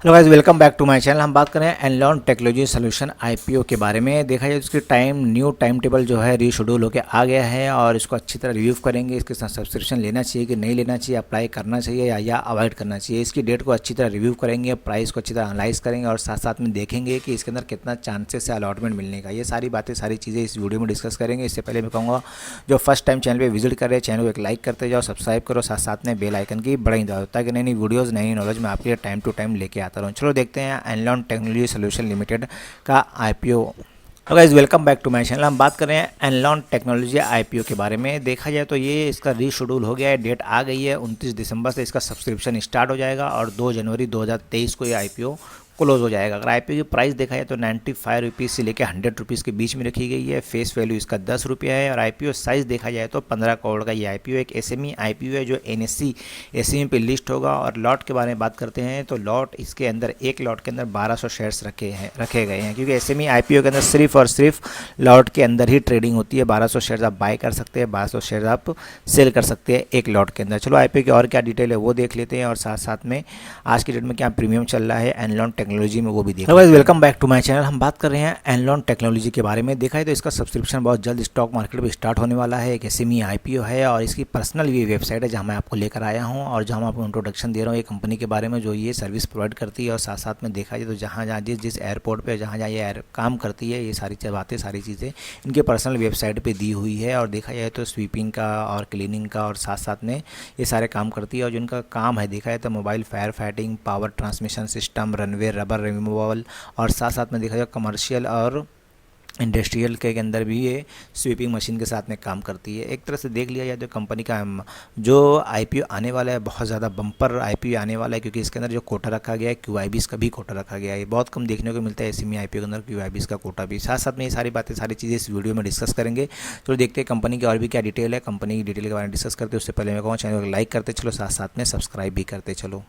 Hello guys, welcome back to my channel. हम बात कर रहे हैं एनलॉन टेक्नोलॉजी सोल्यूशन आईपीओ के बारे में। देखा जाए तो इसकी न्यू टाइम टेबल जो है रीशेड्यूल होकर आ गया है और इसको अच्छी तरह रिव्यू करेंगे। इसके साथ सब्सक्रिप्शन लेना चाहिए कि नहीं लेना चाहिए, अप्लाई करना चाहिए या अवॉइड करना चाहिए, इसकी डेट को अच्छी तरह रिव्यू करेंगे, प्राइस को अच्छी तरह एनालाइज करेंगे और साथ साथ में देखेंगे कि इसके अंदर कितना चांसेस है अलॉटमेंट मिलने का। ये सारी बातें, सारी चीज़ें इस वीडियो में डिस्कस करेंगे। इससे पहले मैं कहूँगा जो फर्स्ट टाइम चैनल पर विजिट कर रहे हैं, चैनल को एक लाइक करते जाओ, सब्सक्राइब करो, साथ साथ में बेल आइकन की बड़ाई दबाओ ताकि नई नई वीडियोज़, नई नॉलेज मैं आपके लिए टाइम टू टाइम लेके आता रहूँ। चलो देखते हैं एनलॉन टेक्नोलॉजी सोल्यूशन लिमिटेड का आईपीओ। तो guys, welcome back to my channel. हम बात कर रहे हैं एनलॉन टेक्नोलॉजी आईपीओ के बारे में। देखा जाए तो ये इसका रीशेड्यूल हो गया है, डेट आ गई है 29 दिसंबर से इसका सब्सक्रिप्शन स्टार्ट हो जाएगा और 2 जनवरी 2023 को ये आईपीओ क्लोज हो जाएगा। अगर आईपीओ की प्राइस देखा जाए तो 95 रुपीज़ से लेकर 100 रुपीज़ के बीच में रखी गई है। फेस वैल्यू इसका 10 रुपया है और आईपीओ साइज़ देखा जाए तो 15 करोड़ का ये आईपीओ एक एसएमई आईपीओ है जो एनएससी एसएमई पे लिस्ट होगा। और लॉट के बारे में बात करते हैं तो लॉट इसके अंदर, एक लॉट के अंदर 1200 शेयर्स रखे गए हैं, क्योंकि एसएमई आईपीओ के अंदर सिर्फ और सिर्फ लॉट के अंदर ही ट्रेडिंग होती है। 1200 शेयर्स आप बाय कर सकते हैं, 1200 शेयर्स आप सेल कर सकते हैं एक लॉट के अंदर। चलो आईपीओ की और क्या डिटेल है वो देख लेते हैं और साथ साथ में आज की डेट में क्या प्रीमियम चल रहा है एनलॉन टेक्नोलॉजी में वो भी देख। Welcome back to my channel. हम बात कर रहे हैं एनलॉन टेक्नोलॉजी के बारे में। देखा है तो इसका सब्सक्रिप्शन बहुत जल्द स्टॉक मार्केट में स्टार्ट होने वाला है। एक एसएमई आईपीओ है और इसकी पर्सनल भी वेबसाइट है जहां मैं आपको लेकर आया हूं और जहां मैं आपको इंट्रोडक्शन दे रहा हूं ये कंपनी के बारे में जो ये सर्विस प्रोवाइड करती है। और साथ साथ में देखा जाए तो जहाँ जहाँ जिस एयरपोर्ट पर जहाँ जहाँ ये काम करती है, ये सारी बातें, सारी चीज़ें इनके पर्सनल वेबसाइट पर दी हुई है। और देखा जाए तो स्वीपिंग का और क्लीनिंग का और साथ साथ में ये सारे काम करती है। और जिनका काम है देखा जाए तो mobile fire fighting, power transmission system, runway, rubber removal और साथ साथ में देखा जाए कमर्शियल और इंडस्ट्रियल के अंदर भी ये स्वीपिंग मशीन के साथ में काम करती है। एक तरह से देख लिया जाए तो कंपनी का जो आईपीओ आने वाला है बहुत ज़्यादा बम्पर आईपीओ आने वाला है, क्योंकि इसके अंदर जो कोटा रखा गया है क्यूआईबीएस का भी कोटा रखा गया है। बहुत कम देखने को मिलता है एसएमई आईपीओ के अंदर क्यूआईबीएस का कोटा भी। साथ साथ में ये सारी बातें, सारी चीज़ें इस वीडियो में डिस्कस करेंगे। तो देखते हैं कंपनी की और भी क्या डिटेल है। कंपनी की डिटेल के बारे में डिस्कस करते उससे पहले मैं कहूँ चैनल को लाइक करते चलो, साथ साथ में सब्सक्राइब भी करते चलो।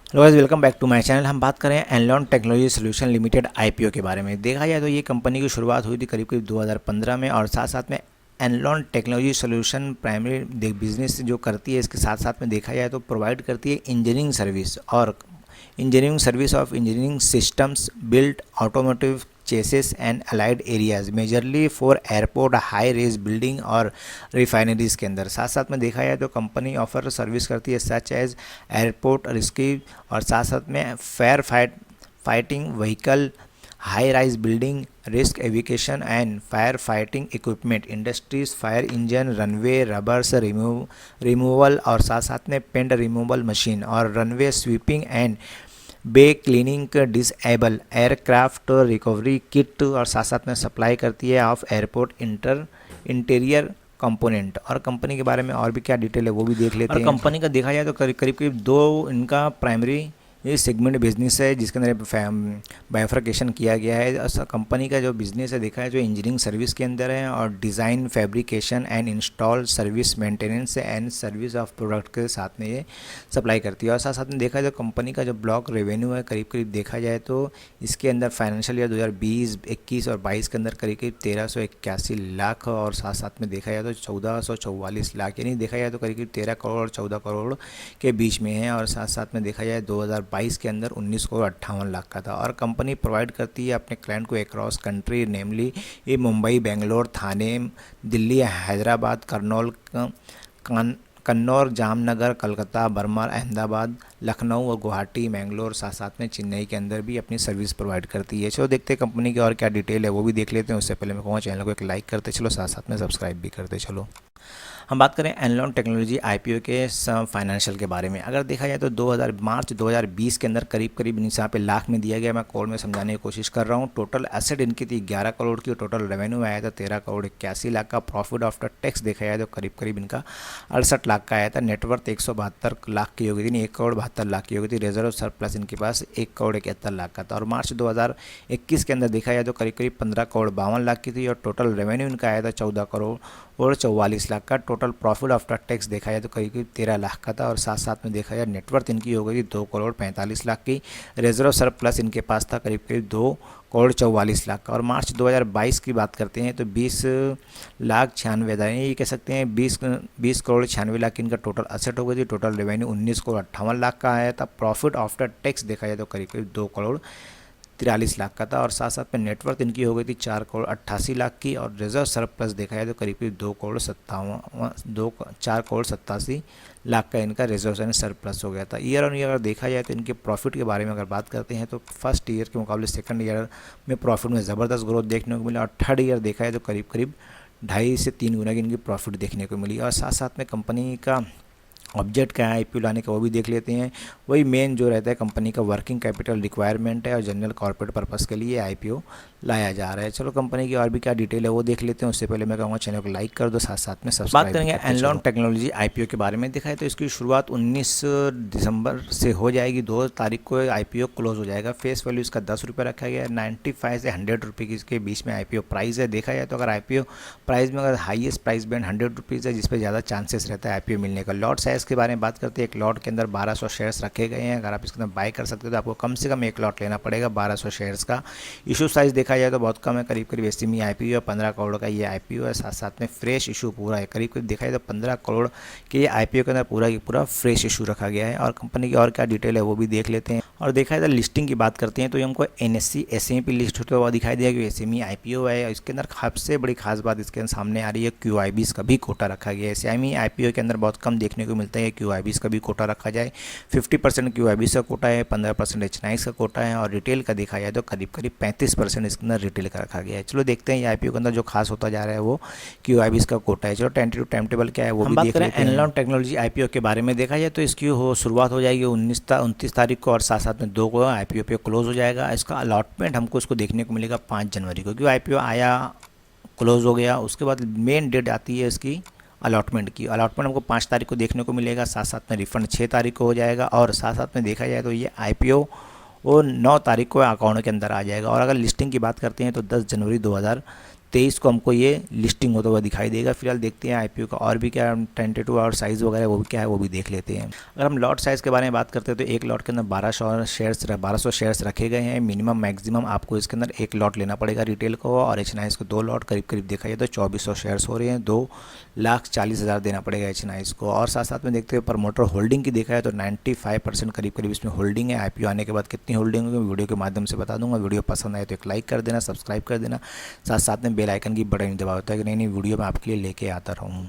Hello guys, welcome back to my channel. हम बात करें Enlon technology solution limited IPO के बारे में। देखा जाए तो ये कंपनी की शुरुआत हुई थी करीब करीब 2015 में और साथ साथ में एनलॉन टेक्नोलॉजी सोल्यूशन प्राइमरी बिजनेस जो करती है, इसके साथ साथ में देखा जाए तो प्रोवाइड करती है इंजीनियरिंग सर्विस और engineering service of engineering systems built automotive chassis and allied areas majorly for airport, high rise building और रिफाइनरीज के अंदर। साथ साथ में देखा जाए तो कंपनी ऑफर सर्विस करती है सच एज एयरपोर्ट रिस्क्यू और साथ साथ में fighting vehicle, high rise building, risk evacuation and fire fighting equipment, industries, fire engine, runway, rubbers removal और साथ साथ में पेंट रिमूवल मशीन और runway sweeping and bay cleaning, disable aircraft recovery kit और साथ साथ में सप्लाई करती है ऑफ एयरपोर्ट इंटीरियर कंपोनेंट। और कंपनी के बारे में और भी क्या डिटेल है वो भी देख लेते हैं। कंपनी का देखा जाए तो करीब करीब 2 इनका प्राइमरी ये सेगमेंट बिजनेस है जिसके अंदर बाइफर्केशन किया गया है। कंपनी का जो बिजनेस है देखा है जो इंजीनियरिंग सर्विस के अंदर है और design, fabrication and install service, maintenance and service of product के साथ में ये सप्लाई करती है। और साथ साथ में देखा जाए तो कंपनी का जो ब्लॉक रेवेन्यू है करीब करीब देखा जाए तो इसके अंदर फाइनेंशियल ईयर 2020, 21 और 22 के अंदर करीब करीब 1381 लाख और साथ साथ में देखा जाए तो 1444 लाख, यानी देखा जाए तो करीब करीब 13 करोड़ और 14 करोड़ के बीच में है। और साथ साथ में देखा जाए 2022 के अंदर 19 करोड़ 58 लाख का था। और कंपनी प्रोवाइड करती है अपने क्लाइंट को अक्रॉस कंट्री, नेमली ये मुंबई, बेंगलोर, थाने, दिल्ली, हैदराबाद, कन्नौर, जामनगर, कलकत्ता, बर्मा, अहमदाबाद, लखनऊ और गुवाहाटी, मैंगलोर, साथ साथ में चेन्नई के अंदर भी अपनी सर्विस प्रोवाइड करती है। चलो देखते हैं कंपनी की और क्या डिटेल है वो भी देख लेते हैं। उससे पहले मैं कहूँगा चैनल को एक लाइक करते चलो, साथ साथ में सब्सक्राइब भी करते चलो। हम बात करें एनलॉन टेक्नोलॉजी आईपीओ के फाइनेंशियल के बारे में। अगर देखा जाए तो मार्च 2020 के अंदर करीब करीब यहाँ पे लाख में दिया गया, मैं कॉल में समझाने की कोशिश कर रहा हूँ। टोटल एसेट इनकी थी 11 करोड़ की और टोटल रेवेन्यू आया था 13 करोड़ 81 लाख का। प्रॉफिट आफ्टर टैक्स देखा जाए तो करीब करीब इनका 68 लाख का आया था। नेटवर्थ 172 लाख की हो गई थी, 1 करोड़ 72 लाख की हो गई थी। रिजर्व सरप्लस इनके पास 1 करोड़ 71 लाख का था। और मार्च 2021 के अंदर देखा जाए तो करीब करीब 15 करोड़ 52 लाख की थी और टोटल रेवेन्यू इनका आया था 14 करोड़ करोड़ 44 लाख का। टोटल प्रॉफिट आफ्टर टैक्स देखा जाए तो करीब करीब 13 लाख का था। और साथ साथ में देखा जाए नेटवर्थ इनकी हो गई थी 2 करोड़ 45 लाख की। रिजर्व सरप्लस इनके पास था करीब करीब 2 करोड़ 44 लाख का। और मार्च 2022 की बात करते हैं तो 20,96,000 ये कह सकते हैं 20 करोड़ 96 लाख की इनका टोटल असेट हो गई थी। टोटल रेवेन्यू 19 करोड़ 58 लाख का आया था। प्रॉफिट आफ्टर टैक्स देखा जाए तो करीब करीब 2 करोड़ 43 लाख का था। और साथ साथ में नेटवर्थ इनकी हो गई थी 4 करोड़ 88 लाख की। और रिजर्व सरप्लस देखा जाए तो करीब करीब 4 करोड़ 87 लाख का इनका रिजर्व सरप्लस हो गया था। ईयर ऑन ईयर अगर देखा जाए तो इनके प्रॉफिट के बारे में अगर बात करते हैं तो फर्स्ट ईयर के मुकाबले सेकंड ईयर में प्रॉफिट में ज़बरदस्त ग्रोथ देखने को मिला। और थर्ड ईयर देखा जाए तो करीब करीब 2.5 से 3 गुना की इनकी प्रॉफिट देखने को मिली। और साथ साथ में कंपनी का ऑब्जेक्ट क्या है आईपीओ लाने का वो भी देख लेते हैं। वही मेन जो रहता है कंपनी का वर्किंग कैपिटल रिक्वायरमेंट है और जनरल कॉर्पोरेट पर्पस के लिए आईपीओ लाया जा रहा है। चलो कंपनी की और भी क्या डिटेल है वो देख लेते हैं। उससे पहले मैं कहूँगा चैनल को लाइक कर दो, साथ साथ में सब्सक्राइब। बात करेंगे एनलॉन टेक्नोलॉजी आईपीओ के बारे में। देखा है तो इसकी शुरुआत 19 दिसंबर से हो जाएगी। 2 तारीख को आईपीओ क्लोज हो जाएगा। फेस वैल्यू इसका 10 रुपये रखा गया है। 95 से 100 रुपये के बीच में आईपीओ प्राइस है। देखा जाए तो अगर आईपीओ प्राइस में अगर हाईएस्ट प्राइस बैंड 100 रुपीज़ है जिस पर ज़्यादा चांसेस रहता है आईपीओ मिलने का। लॉट साइज़ के बारे में बात करते हैं। एक लॉट के अंदर 1200 शेयर्स रखे गए हैं। अगर आप इसके अंदर बाय कर सकते हो तो आपको कम से कम एक लॉट लेना पड़ेगा 1200 शेयर्स का। इशू साइज़ देखा जाए तो बहुत कम है, करीब करीब एसएमई आईपीओ है। 15 करोड़ का ये आईपीओ है। साथ साथ में फ्रेश इशू पूरा है। करीब करीब देखा जाए तो 15 करोड़ के ये आईपीओ के अंदर पूरा की पूरा फ्रेश इशू रखा गया है। और कंपनी की और क्या डिटेल है वो भी देख लेते हैं। और देखा जाए तो लिस्टिंग की बात करते हैं तो ये हमको एनएससी एसएमई पे लिस्ट होते हुआ दिखाई दिया कि एसएमई आईपीओ है। इसके अंदर सबसे बड़ी खास बात इसके सामने आ रही है क्यूआईबीस का भी कोटा रखा गया है। एसएमई आईपीओ के अंदर बहुत कम देखने को मिलता है क्यूआईबीस का भी कोटा रखा जाए। 50% क्यूआईबीस का कोटा है, 15% एचनाइस का कोटा है। और रिटेल का देखा जाए तो करीब करीब 35% इसके अंदर रिटेल का रखा गया है। चलो देखते हैं ये आईपीओ के अंदर जो खास होता जा रहा है वो क्यूआईबीस का कोटा है। चलो टेंटेटिव टाइम टेबल क्या है वो भी देख लेते हैं। एनलॉन टेक्नोलॉजी आईपीओ के बारे में देखा जाए तो इसकी शुरुआत हो जाएगी 29 तारीख को। और साथ साथ में 2 को आईपीओ पे क्लोज हो जाएगा। इसका अलॉटमेंट हमको इसको देखने को मिलेगा 5 जनवरी को। क्योंकि आईपीओ आया क्लोज हो गया, उसके बाद मेन डेट आती है इसकी अलॉटमेंट की। अलॉटमेंट हमको 5 तारीख को देखने को मिलेगा। साथ साथ में रिफंड 6 तारीख को हो जाएगा। और साथ साथ में देखा जाए तो ये आईपीओ वो 9 तारीख को अकाउंट के अंदर आ जाएगा। और अगर लिस्टिंग की बात करते हैं तो 10 जनवरी 2023 को हमको ये लिस्टिंग होता हुआ दिखाई देगा। फिलहाल देखते हैं आईपीओ का और भी क्या टेंटेटिव और साइज़ वगैरह वो भी क्या है वो भी देख लेते हैं। अगर हम लॉट साइज़ के बारे में बात करते हैं तो एक लॉट के अंदर 1200 शेयर्स रखे गए हैं। मिनिमम मैक्सिमम आपको इसके अंदर एक लॉट लेना पड़ेगा रिटेल को। और एचनाइस को 2 लॉट करीब करीब देखा जाए तो 2400 शेयर्स हो रहे हैं। 2,40,000 देना पड़ेगा एचनाइस को। और साथ साथ में देखते हैं प्रमोटर होल्डिंग की देखा है तो 95% करीब करीब इसमें होल्डिंग है। आईपीओ आने के बाद कितनी होल्डिंग होगी वीडियो के माध्यम से बता दूंगा। वीडियो पसंद आए तो एक लाइक कर देना, सब्सक्राइब कर देना, साथ साथ में बेल आइकन की बटन दबाओ ताकि नई नई वीडियो मैं आपके लिए लेके आता रहूँ।